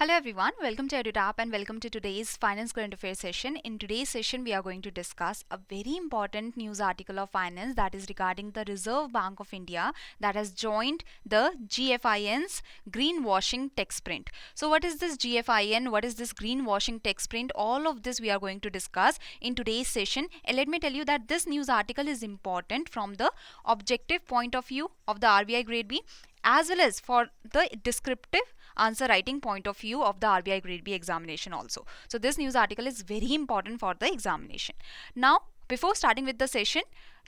Hello everyone, welcome to EduTap and welcome to today's Finance Current Affairs session. In today's session, we are going to discuss a very important news article of finance that is regarding the Reserve Bank of India that has joined the GFIN's greenwashing text print. So what is this GFIN? What is this greenwashing text print? All of this we are going to discuss in today's session. And let me tell you that this news article is important from the objective point of view of the RBI Grade B as well as for the descriptive answer writing point of view of the RBI Grade B examination also. So this news article is very important for the examination. Now, before starting with the session,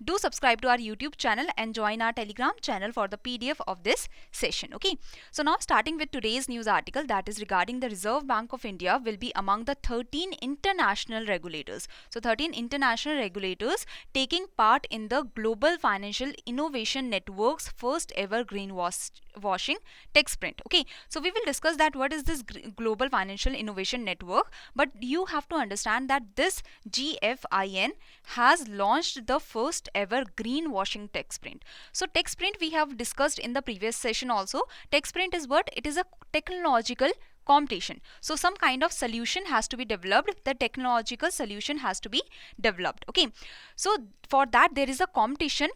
do subscribe to our YouTube channel and join our Telegram channel for the PDF of this session. Okay. So now starting with today's news article that is regarding the Reserve Bank of India will be among the 13 international regulators. So 13 international regulators taking part in the Global Financial Innovation Network's first ever greenwashing text print. Okay. So we will discuss that what is this Global Financial Innovation Network, but you have to understand that this GFIN has launched the first ever greenwashing text print. So text print we have discussed in the previous session also. Text print is what? It is a technological competition. So some kind of solution has to be developed. The technological solution has to be developed. Okay. So for that there is a competition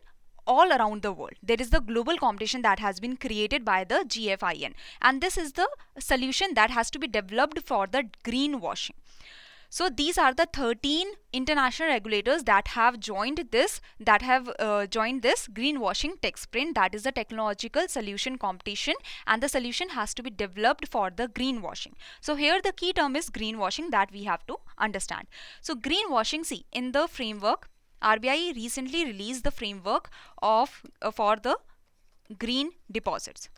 all around the world. There is the global competition that has been created by the GFIN, and this is the solution that has to be developed for the greenwashing. So these are the 13 international regulators that have joined this greenwashing text print, that is the technological solution competition, and the solution has to be developed for the greenwashing. So here the key term is greenwashing that we have to understand. So greenwashing, see, in the framework, RBI recently released the framework of for the green deposits.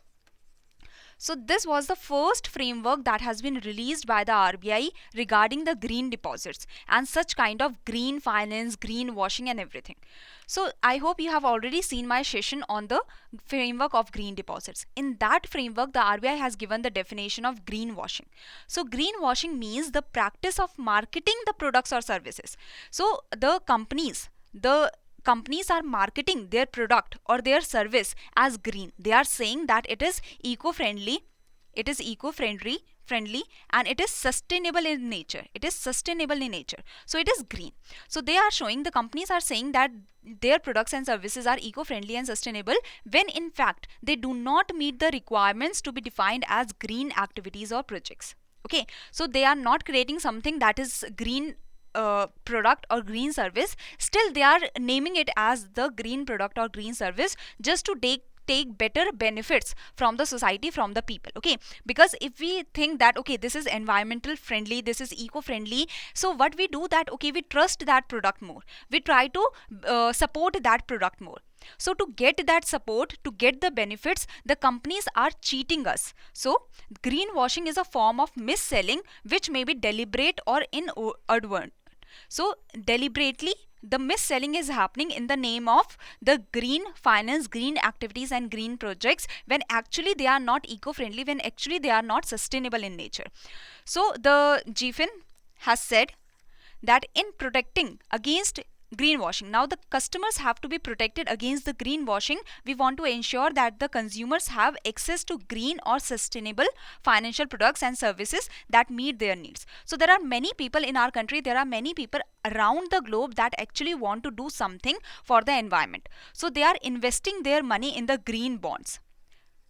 So this was the first framework that has been released by the RBI regarding the green deposits and such kind of green finance, green washing and everything. So I hope you have already seen my session on the framework of green deposits. In that framework, the RBI has given the definition of greenwashing. So greenwashing means the practice of marketing the products or services. So the companies are marketing their product or their service as green. They are saying that it is eco-friendly, and it is sustainable in nature. So it is green. So they are showing, the companies are saying that their products and services are eco-friendly and sustainable when in fact they do not meet the requirements to be defined as green activities or projects. Okay, so they are not creating something that is green product or green service. Still they are naming it as the green product or green service just to take better benefits from the society, from the people. Okay, because if we think that okay, this is environmental friendly, this is eco-friendly, so what we do that okay, we trust that product more, we try to support that product more. So to get that support, to get the benefits, the companies are cheating us. So greenwashing is a form of mis-selling which may be deliberate or inadvertent. So deliberately the mis-selling is happening in the name of the green finance, green activities and green projects, when actually they are not eco-friendly, when actually they are not sustainable in nature. So the GFIN has said that in protecting against greenwashing, now the customers have to be protected against the greenwashing. We want to ensure that the consumers have access to green or sustainable financial products and services that meet their needs. So there are many people in our country, there are many people around the globe that actually want to do something for the environment. So they are investing their money in the green bonds.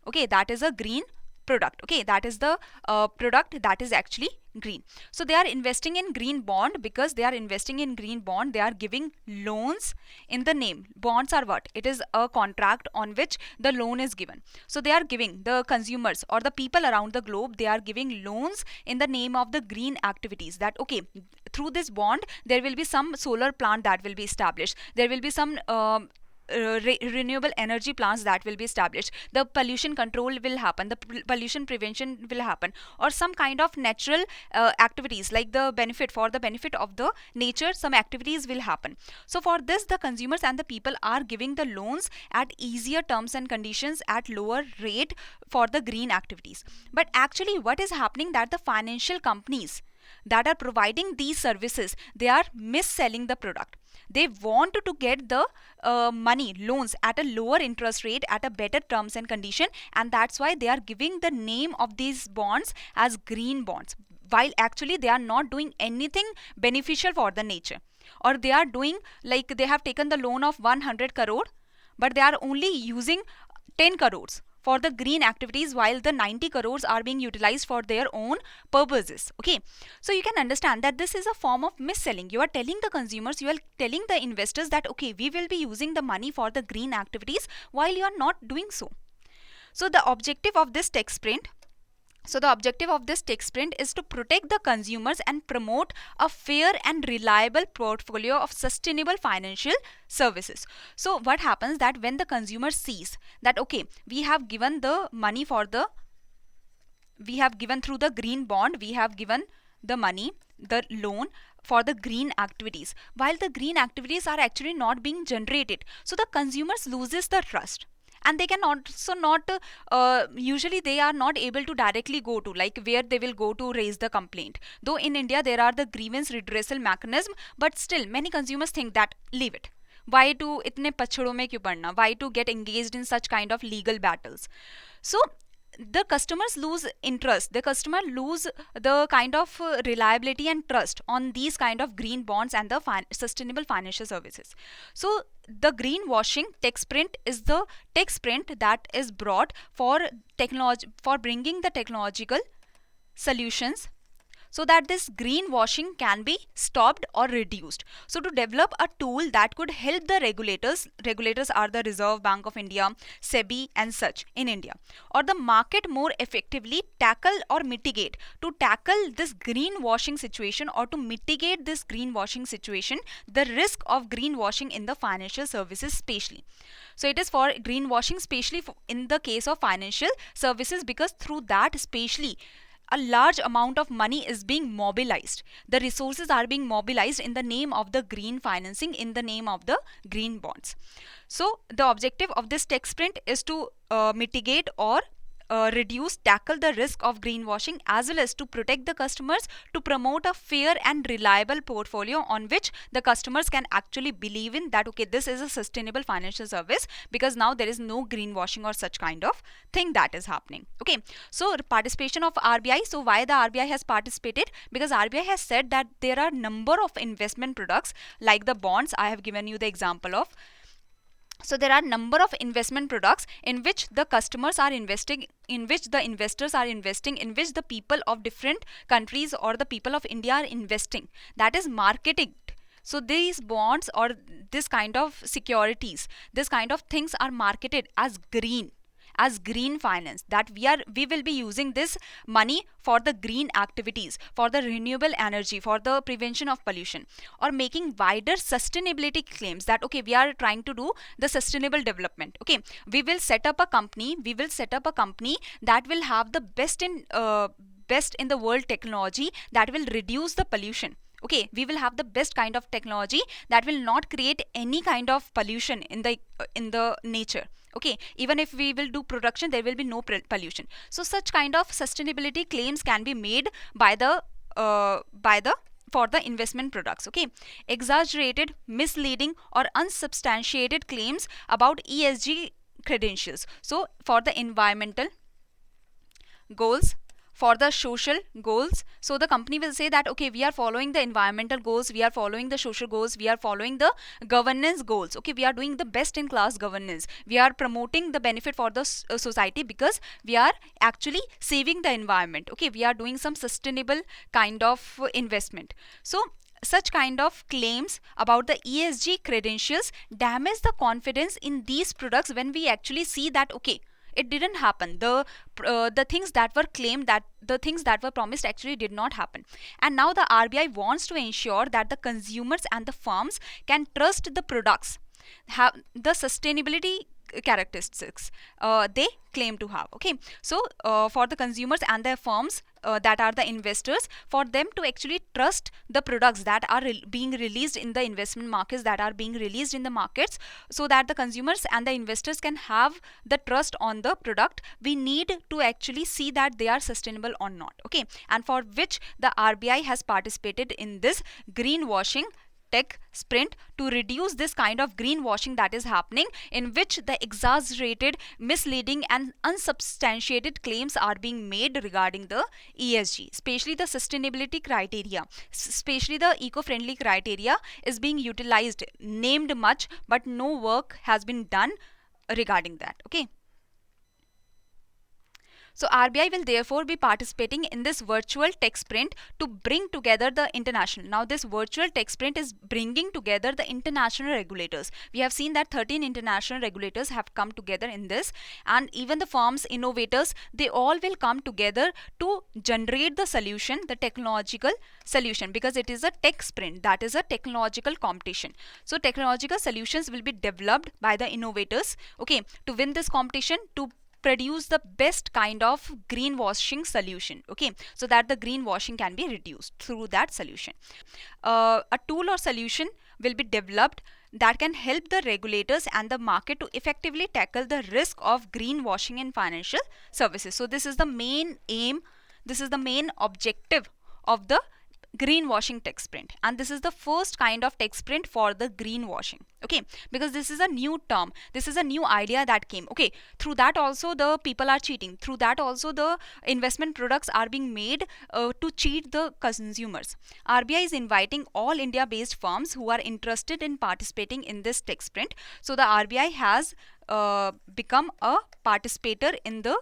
Okay, that is a green product. Okay, that is the product that is actually green. So they are investing in green bond. Because they are investing in green bond, they are giving loans in the name. Bonds are what? It is a contract on which the loan is given. So they are giving the consumers or the people around the globe, they are giving loans in the name of the green activities, that okay, through this bond there will be some solar plant that will be established, there will be some renewable energy plants that will be established, the pollution control will happen, the pollution prevention will happen, or some kind of natural activities like the benefit of the nature, some activities will happen. So for this, the consumers and the people are giving the loans at easier terms and conditions at lower rate for the green activities. But actually what is happening, that the financial companies, that are providing these services, they are mis-selling the product. They want to get the money, loans at a lower interest rate, at a better terms and condition, and that's why they are giving the name of these bonds as green bonds, while actually they are not doing anything beneficial for the nature. Or they are doing, like, they have taken the loan of 100 crore, but they are only using 10 crores for the green activities, while the 90 crores are being utilized for their own purposes. Okay, so you can understand that this is a form of mis-selling. You are telling the consumers, you are telling the investors that okay, we will be using the money for the green activities, while you are not doing so. So the objective of this tech sprint is to protect the consumers and promote a fair and reliable portfolio of sustainable financial services. So what happens that when the consumer sees that okay, we have given the money for the, we have given through the green bond, we have given the money, the loan for the green activities, while the green activities are actually not being generated, so the consumers loses the trust. And they can also not usually they are not able to directly go to, like, where they will go to raise the complaint. Though in India there are the grievance redressal mechanism, but still many consumers think that leave it, why to itne pachhadon mein kyun padna, why to get engaged in such kind of legal battles. So the customers lose interest, the customer lose the kind of reliability and trust on these kind of green bonds and the sustainable financial services. So the greenwashing tech sprint is the tech sprint that is brought for technology, for bringing the technological solutions so that this greenwashing can be stopped or reduced. So to develop a tool that could help the regulators are the Reserve Bank of India, SEBI and such in India, or the market more effectively tackle or mitigate, to tackle this greenwashing situation or to mitigate this greenwashing situation, the risk of greenwashing in the financial services especially. So it is for greenwashing especially in the case of financial services, because through that especially a large amount of money is being mobilized. The resources are being mobilized in the name of the green financing, in the name of the green bonds. So the objective of this tech sprint is to mitigate or tackle the risk of greenwashing, as well as to protect the customers, to promote a fair and reliable portfolio on which the customers can actually believe in that okay, this is a sustainable financial service, because now there is no greenwashing or such kind of thing that is happening. Okay, so participation of RBI. So why the RBI has participated? Because RBI has said that there are number of investment products like the bonds I have given you the example of. So there are number of investment products in which the customers are investing, in which the investors are investing, in which the people of different countries or the people of India are investing, that is marketing. So these bonds or this kind of securities, this kind of things are marketed as green finance, that we will be using this money for the green activities, for the renewable energy, for the prevention of pollution, or making wider sustainability claims that okay, we are trying to do the sustainable development. Okay, we will set up a company that will have the best in the world technology that will reduce the pollution. Okay, we will have the best kind of technology that will not create any kind of pollution in the nature. Okay, even if we will do production, there will be no pollution. So such kind of sustainability claims can be made by the for the investment products. Okay, exaggerated, misleading or unsubstantiated claims about ESG credentials. So for the environmental goals, for the social goals, so the company will say that okay, we are following the environmental goals, we are following the social goals, we are following the governance goals. Okay, we are doing the best in class governance, we are promoting the benefit for the society, because we are actually saving the environment. Okay, we are doing some sustainable kind of investment. So such kind of claims about the ESG credentials damage the confidence in these products when we actually see that okay, it didn't happen. The things that were claimed, that the things that were promised actually did not happen. And now the RBI wants to ensure that the consumers and the firms can trust the products, have the sustainability characteristics they claim to have. Okay, so for the consumers and their firms that are the investors, for them to actually trust the products that are being released in the investment markets, that are being released in the markets, so that the consumers and the investors can have the trust on the product, we need to actually see that they are sustainable or not. Okay, and for which the RBI has participated in this greenwashing tech sprint to reduce this kind of greenwashing that is happening, in which the exaggerated, misleading and unsubstantiated claims are being made regarding the ESG, especially the sustainability criteria, especially the eco-friendly criteria is being utilized, named much, but no work has been done regarding that. Okay, so RBI will therefore be participating in this virtual tech sprint to bring together the international. Now this virtual tech sprint is bringing together the international regulators. We have seen that 13 international regulators have come together in this, and even the firms, innovators, they all will come together to generate the solution, the technological solution, because it is a tech sprint, that is a technological competition. So technological solutions will be developed by the innovators, okay, to win this competition, to produce the best kind of greenwashing solution, okay, so that the greenwashing can be reduced through that solution. A tool or solution will be developed that can help the regulators and the market to effectively tackle the risk of greenwashing in financial services. So this is the main aim, this is the main objective of the greenwashing tech sprint, and this is the first kind of tech sprint for the greenwashing, okay, because this is a new term, this is a new idea that came, okay, through that also the people are cheating, through that also the investment products are being made to cheat the consumers. RBI is inviting all India based firms who are interested in participating in this tech sprint. So the RBI has become a participator in the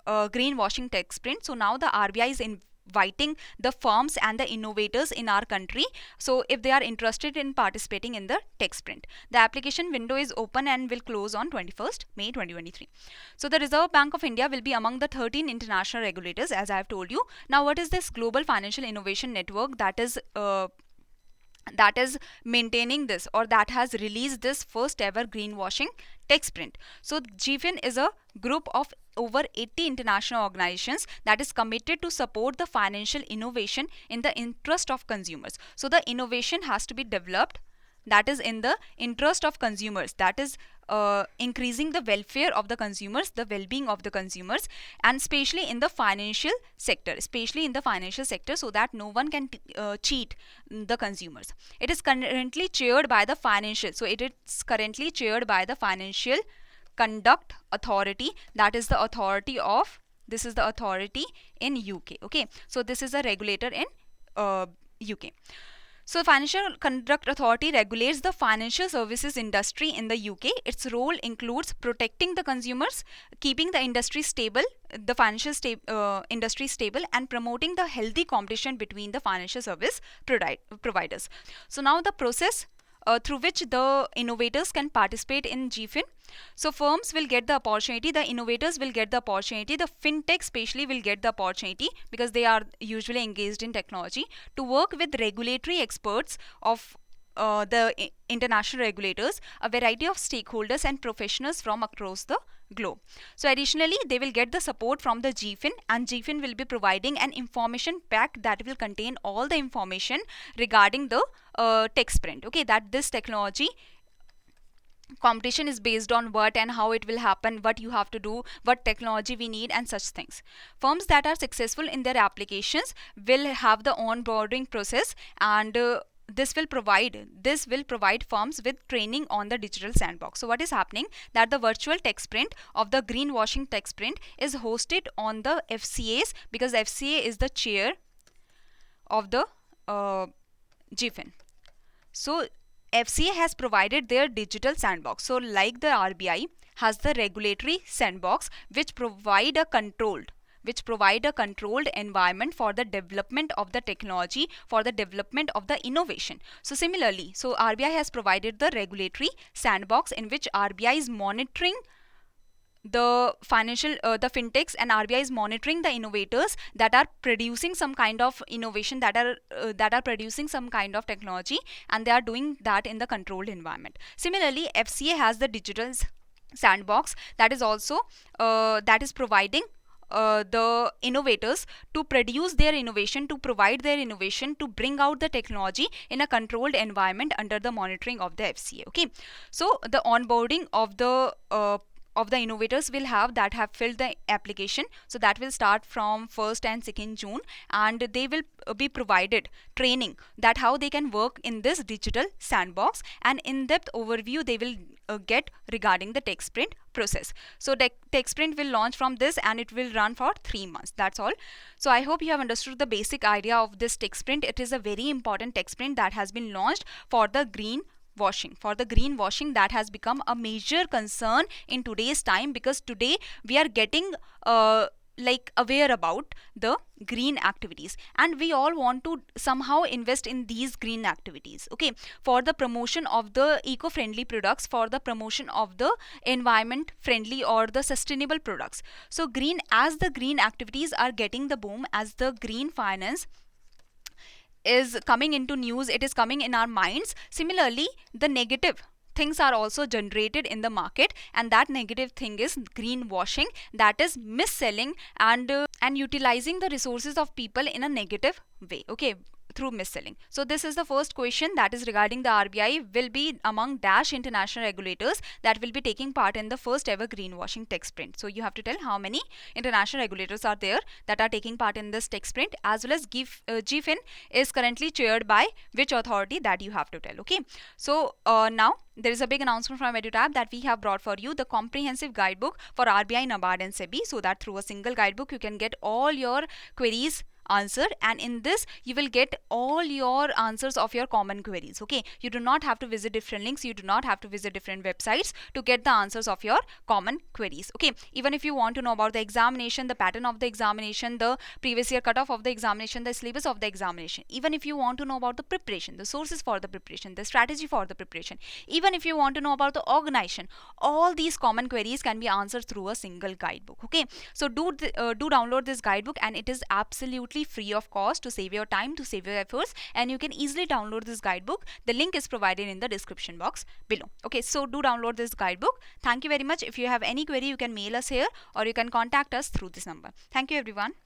greenwashing tech sprint. So now the RBI is inviting the firms and the innovators in our country, so if they are interested in participating in the tech sprint. The application window is open and will close on 21st May 2023. So the Reserve Bank of India will be among the 13 international regulators, as I have told you. Now what is this Global Financial Innovation Network that is maintaining this, or that has released this first ever greenwashing tech sprint? So GFIN is a group of over 80 international organizations that is committed to support the financial innovation in the interest of consumers. So the innovation has to be developed that is in the interest of consumers, that is increasing the welfare of the consumers, the well-being of the consumers, and especially in the financial sector, so that no one can cheat the consumers. It is currently chaired by the Financial Conduct Authority, that is the authority of, this is the authority in UK, okay, so this is a regulator in UK. So Financial Conduct Authority regulates the financial services industry in the UK. Its role includes protecting the consumers, keeping the industry stable, the financial industry stable, and promoting the healthy competition between the financial service providers. So now the process through which the innovators can participate in GFIN. So firms will get the opportunity, the innovators will get the opportunity, the fintech especially will get the opportunity, because they are usually engaged in technology, to work with regulatory experts of the international regulators, a variety of stakeholders and professionals from across the globe. So additionally, they will get the support from the GFIN, and GFIN will be providing an information pack that will contain all the information regarding the tech sprint, okay, that this technology competition is based on what and how it will happen, what you have to do, what technology we need, and such things. Firms that are successful in their applications will have the onboarding process, and this will provide firms with training on the digital sandbox. So what is happening, that the virtual tech sprint of the greenwashing tech sprint is hosted on the FCAs, because FCA is the chair of the GFIN. So FCA has provided their digital sandbox. So like the RBI has the regulatory sandbox, which provide a controlled environment for the development of the technology, for the development of the innovation. So similarly, so RBI has provided the regulatory sandbox in which RBI is monitoring the fintechs, and RBI is monitoring the innovators that are producing some kind of innovation, that are producing some kind of technology, and they are doing that in the controlled environment. Similarly, FCA has the digital sandbox that is also that is providing the innovators to produce their innovation, to provide their innovation, to bring out the technology in a controlled environment under the monitoring of the FCA. Okay, so the onboarding of the innovators will have filled the application, so that will start from 1st and 2nd June, and they will be provided training that how they can work in this digital sandbox, and in-depth overview they will get regarding the tech sprint process. So the tech sprint will launch from this and it will run for 3 months. That's all. So I hope you have understood the basic idea of this tech sprint. It is a very important tech sprint that has been launched for the greenwashing that has become a major concern in today's time, because today we are getting like aware about the green activities, and we all want to somehow invest in these green activities, okay, for the promotion of the eco-friendly products, for the promotion of the environment friendly or the sustainable products. So as the green activities are getting the boom, as the green finance is coming into news, it is coming in our minds. Similarly, the negative things are also generated in the market, and that negative thing is greenwashing, that is mis-selling and utilizing the resources of people in a negative way, okay, through mis-selling. So this is the first question, that is regarding the RBI will be among dash international regulators that will be taking part in the first ever greenwashing tech sprint. So you have to tell how many international regulators are there that are taking part in this tech sprint, as well as GFIN is currently chaired by which authority, that you have to tell, okay. So now there is a big announcement from EduTab that we have brought for you the comprehensive guidebook for RBI, NABARD and SEBI, so that through a single guidebook you can get all your queries answered, and in this you will get all your answers of your common queries, okay. You do not have to visit different links, you do not have to visit different websites to get the answers of your common queries, okay. Even if you want to know about the examination, the pattern of the examination, the previous year cutoff of the examination, the syllabus of the examination, even if you want to know about the preparation, the sources for the preparation, the strategy for the preparation, even if you want to know about the organization, all these common queries can be answered through a single guidebook, okay. So do download this guidebook, and it is absolutely free of cost, to save your time, to save your efforts, and you can easily download this guidebook. The link is provided in the description box below, okay. So do download this guidebook. Thank you very much. If you have any query, you can mail us here or you can contact us through this number. Thank you everyone.